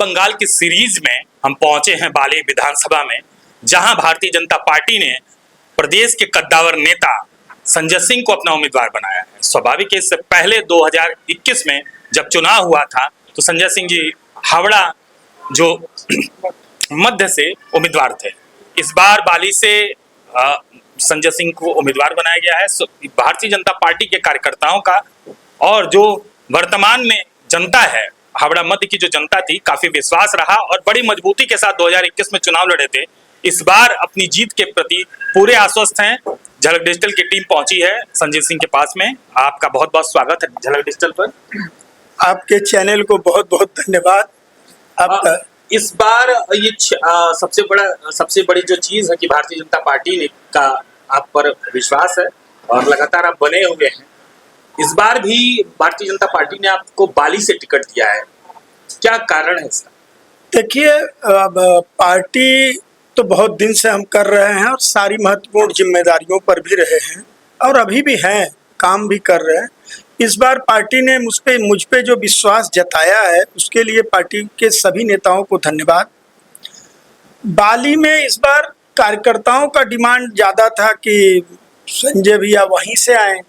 बंगाल की सीरीज में हम पहुंचे हैं बाली विधानसभा में, जहां भारतीय जनता पार्टी ने प्रदेश के कद्दावर नेता संजय सिंह को अपना उम्मीदवार बनाया है। स्वाभाविक है, इससे पहले 2021 में जब चुनाव हुआ था तो संजय सिंह जी हावड़ा जो मध्य से उम्मीदवार थे। इस बार बाली से संजय सिंह को उम्मीदवार बनाया गया है। भारतीय जनता पार्टी के कार्यकर्ताओं का और जो वर्तमान में जनता है, हावड़ा मध्य की जो जनता थी, काफी विश्वास रहा और बड़ी मजबूती के साथ 2021 में चुनाव लड़े थे। इस बार अपनी जीत के प्रति पूरे आश्वस्त हैं। झलक डिजिटल की टीम पहुंची है संजय सिंह के पास में। आपका बहुत बहुत स्वागत है झलक डिजिटल पर। आपके चैनल को बहुत बहुत धन्यवाद। आपका इस बार ये सबसे बड़ी जो चीज है कि भारतीय जनता पार्टी ने का आप पर विश्वास है और लगातार आप बने हुए हैं। इस बार भी भारतीय जनता पार्टी ने आपको बाली से टिकट दिया है, क्या कारण है इसका? देखिए, अब पार्टी तो बहुत दिन से हम कर रहे हैं और सारी महत्वपूर्ण जिम्मेदारियों पर भी रहे हैं और अभी भी हैं, काम भी कर रहे हैं। इस बार पार्टी ने मुझ पे जो विश्वास जताया है उसके लिए पार्टी के सभी नेताओं को धन्यवाद। बाली में इस बार कार्यकर्ताओं का डिमांड ज़्यादा था कि संजय भैया वहीं से आए,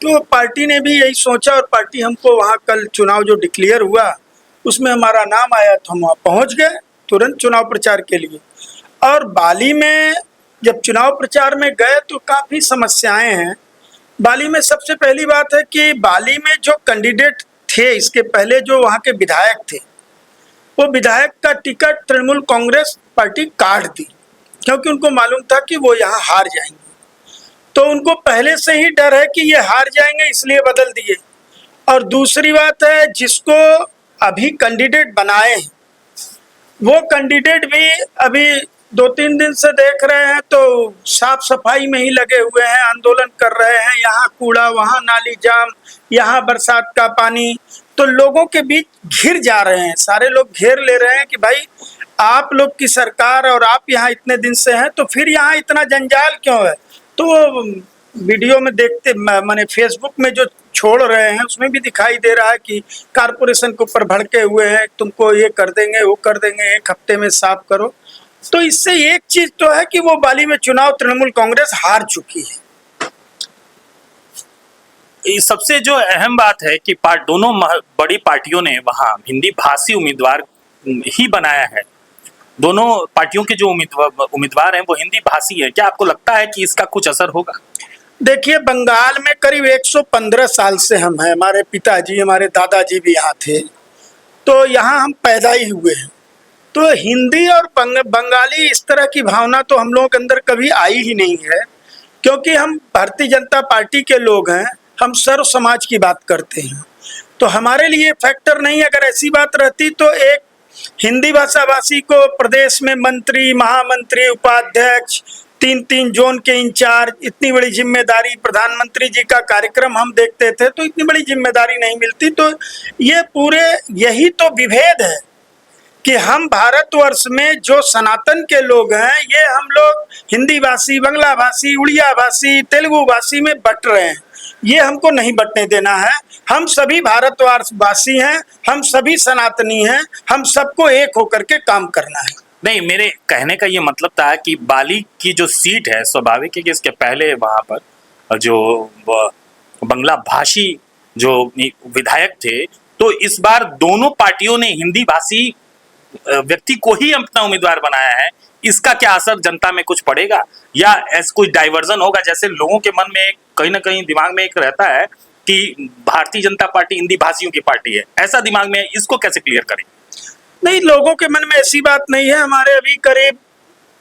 तो पार्टी ने भी यही सोचा और पार्टी हमको वहाँ कल चुनाव जो डिक्लेयर हुआ उसमें हमारा नाम आया तो हम वहाँ पहुँच गए तुरंत चुनाव प्रचार के लिए। और बाली में जब चुनाव प्रचार में गए तो काफ़ी समस्याएं हैं। बाली में सबसे पहली बात है कि बाली में जो कैंडिडेट थे इसके पहले जो वहाँ के विधायक थे, वो विधायक का टिकट तृणमूल कांग्रेस पार्टी काट दी क्योंकि उनको मालूम था कि वो यहाँ हार जाएंगे। तो उनको पहले से ही डर है कि ये हार जाएंगे, इसलिए बदल दिए। और दूसरी बात है, जिसको अभी कैंडिडेट बनाए हैं वो कैंडिडेट भी अभी 2-3 दिन से देख रहे हैं तो साफ सफाई में ही लगे हुए हैं, आंदोलन कर रहे हैं। यहाँ कूड़ा, वहाँ नाली जाम, यहाँ बरसात का पानी, तो लोगों के बीच घिर जा रहे हैं। सारे लोग घेर ले रहे हैं कि भाई आप लोग की सरकार और आप यहाँ इतने दिन से हैं तो फिर यहाँ इतना जंजाल क्यों है। तो वीडियो में देखते माने फेसबुक में जो छोड़ रहे हैं उसमें भी दिखाई दे रहा है कि कारपोरेशन के ऊपर भड़के हुए हैं, तुमको ये कर देंगे वो कर देंगे, 1 हफ्ते में साफ करो। तो इससे एक चीज तो है कि वो बाली में चुनाव तृणमूल कांग्रेस हार चुकी है। सबसे जो अहम बात है कि दोनों बड़ी पार्टियों ने वहां हिंदी भाषी उम्मीदवार ही बनाया है। दोनों पार्टियों के जो उम्मीदवार हैं वो हिंदी भाषी है। क्या आपको लगता है कि इसका कुछ असर होगा? देखिए, बंगाल में करीब 115 साल से हम हैं। हमारे पिताजी, हमारे दादाजी भी यहाँ थे, तो यहाँ हम पैदा ही हुए हैं। तो हिंदी और बंगाली इस तरह की भावना तो हम लोगों के अंदर कभी आई ही नहीं है, क्योंकि हम भारतीय जनता पार्टी के लोग हैं, हम सर्व समाज की बात करते हैं। तो हमारे लिए फैक्टर नहीं। अगर ऐसी बात रहती तो एक हिंदी भाषा भाषी को प्रदेश में मंत्री, महामंत्री, उपाध्यक्ष, 3-3 जोन के इंचार्ज, इतनी बड़ी जिम्मेदारी, प्रधानमंत्री जी का कार्यक्रम हम देखते थे तो इतनी बड़ी जिम्मेदारी नहीं मिलती। तो ये पूरे यही तो विभेद है कि हम भारतवर्ष में जो सनातन के लोग हैं ये हम लोग हिंदी भाषी, बांग्ला भाषी, उड़िया भाषी, तेलुगु भाषी में बट रहे हैं। ये हमको नहीं बटने देना है। हम सभी भारतवासी हैं, हम सभी सनातनी हैं, हम सबको एक होकर के काम करना है। नहीं, मेरे कहने का ये मतलब था कि बाली की जो सीट है, स्वाभाविक है कि इसके पहले वहां पर जो बांग्ला भाषी जो विधायक थे, तो इस बार दोनों पार्टियों ने हिंदी भाषी व्यक्ति को ही अपना उम्मीदवार बनाया है। इसका क्या असर जनता में कुछ पड़ेगा या ऐसा कोई डाइवर्जन होगा? जैसे लोगों के मन में कहीं ना कहीं दिमाग में एक रहता है कि भारतीय जनता पार्टी हिंदी भाषियों की पार्टी है, ऐसा दिमाग में, इसको कैसे क्लियर करें? नहीं, लोगों के मन में ऐसी बात नहीं है। हमारे अभी करीब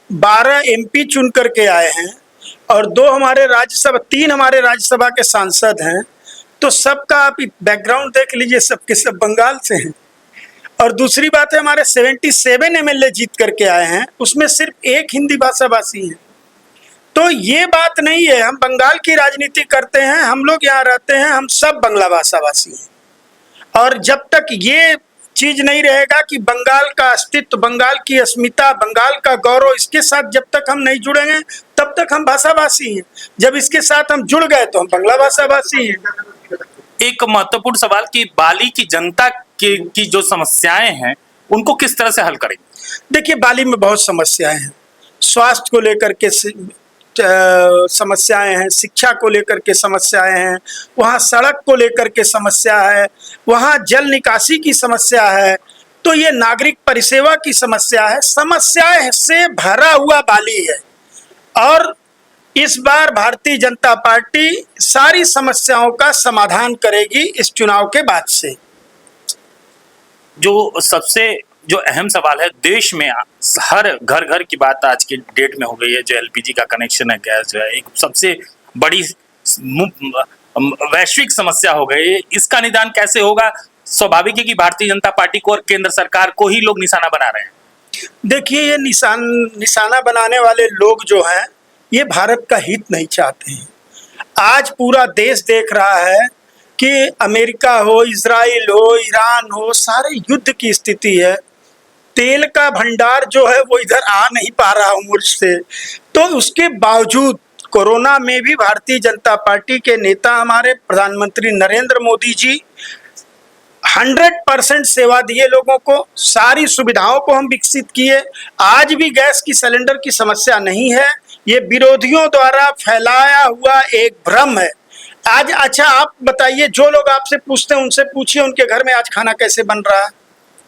12 MP चुन करके आए हैं और 3 हमारे राज्यसभा के सांसद हैं। तो सबका आप बैकग्राउंड देख लीजिए, सबके सब बंगाल से हैं। और दूसरी बात है, हमारे 77 MLA जीत करके आए हैं, उसमें सिर्फ 1 हिंदी भाषा भाषी है। तो ये बात नहीं है हम बंगाल की राजनीति करते हैं, हम लोग यहाँ रहते हैं, हम सब बांग्ला भाषा भाषी हैं। और जब तक ये चीज नहीं रहेगा कि बंगाल का अस्तित्व, बंगाल की अस्मिता, बंगाल का गौरव, इसके साथ जब तक हम नहीं जुड़ेंगे तब तक हम भाषाभाषी हैं। जब इसके साथ हम जुड़ गए तो हम बांग्ला भाषाभाषी हैं। एक महत्वपूर्ण सवाल कि बाली की जनता की जो समस्याएं हैं उनको किस तरह से हल करेंगे? देखिए, बाली में बहुत समस्याएं हैं। स्वास्थ्य को लेकर के समस्याएं हैं, शिक्षा को लेकर के समस्याएं हैं, वहाँ सड़क को लेकर के समस्या है, वहाँ जल निकासी की समस्या है, तो ये नागरिक परिसेवा की समस्या है। समस्याएं से भरा हुआ बाली है और इस बार भारतीय जनता पार्टी सारी समस्याओं का समाधान करेगी इस चुनाव के बाद से। जो सबसे जो अहम सवाल है, देश में हर घर घर की बात आज के डेट में हो गई है, जो एलपीजी का कनेक्शन है, गैस जो है, एक सबसे बड़ी वैश्विक समस्या हो गई है। इसका निदान कैसे होगा? स्वाभाविक है कि भारतीय जनता पार्टी को और केंद्र सरकार को ही लोग निशाना बना रहे हैं। देखिए, ये निशाना बनाने वाले लोग जो हैं, ये भारत का हित नहीं चाहते हैं। आज पूरा देश देख रहा है कि अमेरिका हो, इजराइल हो, ईरान हो, सारे युद्ध की स्थिति है। तेल का भंडार जो है वो इधर आ नहीं पा रहा उम्र से, तो उसके बावजूद कोरोना में भी भारतीय जनता पार्टी के नेता, हमारे प्रधानमंत्री नरेंद्र मोदी जी 100% सेवा दिए लोगों को, सारी सुविधाओं को हम विकसित किए। आज भी गैस की सिलेंडर की समस्या नहीं है। ये विरोधियों द्वारा फैलाया हुआ एक भ्रम है। आज अच्छा आप बताइए, जो लोग आपसे पूछते हैं उनसे पूछिए उनके घर में आज खाना कैसे बन रहा है।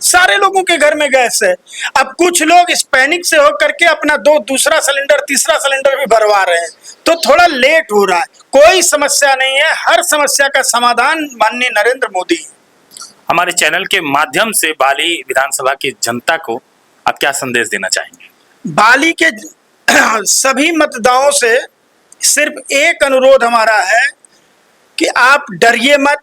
सारे लोगों के घर में गैस है। अब कुछ लोग इस पैनिक से होकर के अपना दूसरा सिलेंडर, तीसरा सिलेंडर भी भरवा रहे हैं, तो थोड़ा लेट हो रहा है। कोई समस्या नहीं है, हर समस्या का समाधान माननीय नरेंद्र मोदी। हमारे चैनल के माध्यम से बाली विधानसभा की जनता को आप क्या संदेश देना चाहेंगे? बाली के सभी मतदाताओं से सिर्फ एक अनुरोध हमारा है कि आप डरिए मत,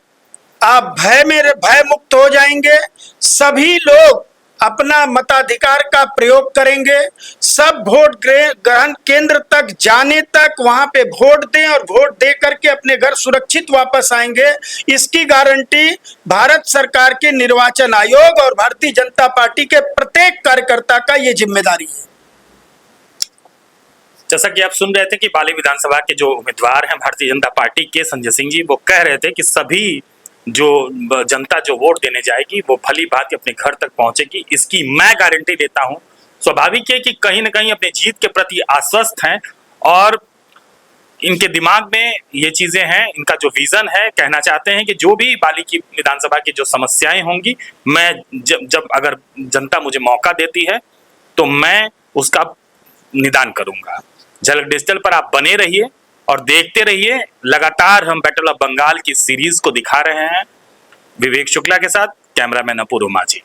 आप भय मुक्त हो जाएंगे। सभी लोग अपना मताधिकार का प्रयोग करेंगे। सब वोट ग्रहण केंद्र तक जाने तक वहां पे वोट दें और वोट दे करके अपने घर सुरक्षित वापस आएंगे। इसकी गारंटी भारत सरकार के निर्वाचन आयोग और भारतीय जनता पार्टी के प्रत्येक कार्यकर्ता का ये जिम्मेदारी है। जैसा कि आप सुन रहे थे कि बाली विधानसभा के जो उम्मीदवार हैं भारतीय जनता पार्टी के, संजय सिंह जी, वो कह रहे थे कि सभी जो जनता जो वोट देने जाएगी वो भली भांति अपने घर तक पहुंचेगी, इसकी मैं गारंटी देता हूं। स्वाभाविक है कि कहीं ना कहीं अपनी जीत के प्रति आश्वस्त हैं और इनके दिमाग में ये चीजें हैं, इनका जो विजन है, कहना चाहते हैं कि जो भी बाली की विधानसभा की जो समस्याएं होंगी, मैं जब अगर जनता मुझे मौका देती है तो मैं उसका निदान करूंगा। झलक डिजिटल पर आप बने रहिए और देखते रहिए। लगातार हम बैटल ऑफ बंगाल की सीरीज को दिखा रहे हैं। विवेक शुक्ला के साथ कैमरामैन अपूर्व माझी।